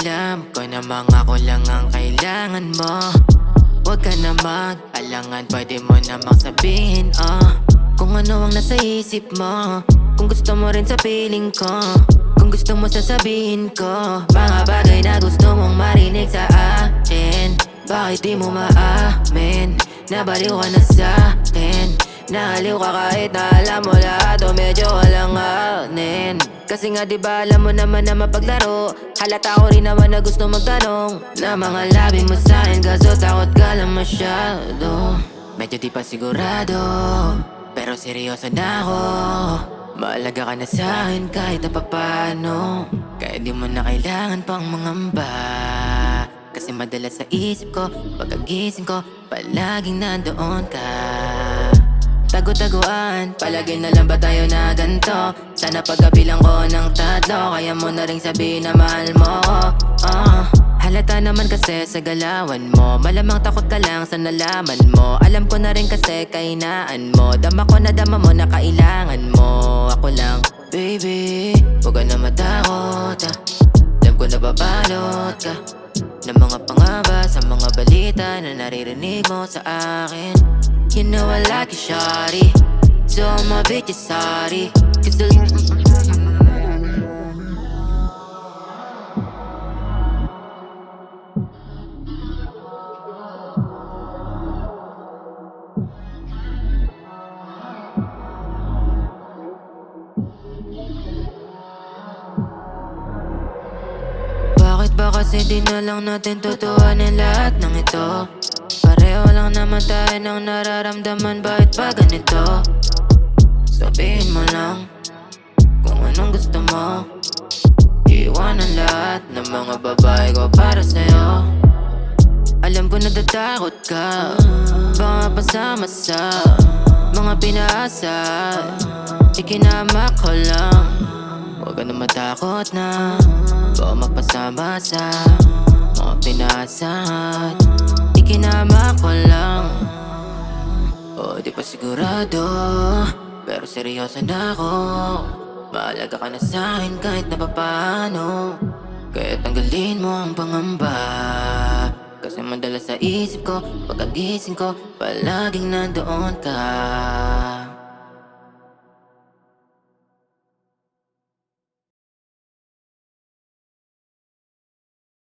Alam ko namang ako lang ang kailangan mo. Huwag ka na mag-alangan, pwede mo namang sabihin kung ano ang nasa isip mo. Kung gusto mo rin sa piling ko, kung gusto mo sasabihin ko mga bagay na gusto mong marinig sa akin. Bakit di mo maamin? Nabaliw ka na sa'kin. Nahaliw ka kahit na alam mo lahat o medyo walang anin. Kasi nga diba alam mo naman na mapaglaro. Halata ko rin naman na gusto magtanong na mga labi mo sa'kin, kaso takot ka lang masyado. Medyo di pa sigurado, pero seryoso na ako. Maalaga ka na sa'kin kahit na papano. Kaya di mo na kailangan pang mangamba. Kasi madalas sa isip ko, pagkagising ko, palaging nandoon ka. Tago-taguan, palagi na lang ba tayo na ganito? Sana pagkabilang ko ng 3, kaya mo na rin sabihin na mahal mo halata naman kasi sa galawan mo. Malamang takot ka lang sa nalaman mo. Alam ko na rin kasi kahinaan mo. Dama ko na dama mo na kailangan mo. Ako lang, baby, huwag ka na matakot Alam ko na babalot ka ng mga pangaba sa mga balita na naririnig mo sa akin. You know I like you, shawty, so all my bitches sorry. Cause the bakit ba kasi di na lang natin tutuhanin lahat ng ito? Pareho lang naman tayo ng nararamdaman, bakit ba ganito? Sabihin mo lang kung anong gusto mo. Iiwanan lahat ng mga babae ko para sa'yo. Alam ko natatakot ka, baka pasama sa mga pinaasa. Ikinamak ko lang, huwag ka na matakot na baka magpasama sa mga pinasahan. Ikinamak ko lang, di pa sigurado, pero seryoso na ako. Maalaga ka na sa'kin kahit na papaano. Kaya tanggalin mo ang pangamba. Kasi madalas sa isip ko, pagkagising ko, palaging nandoon ka.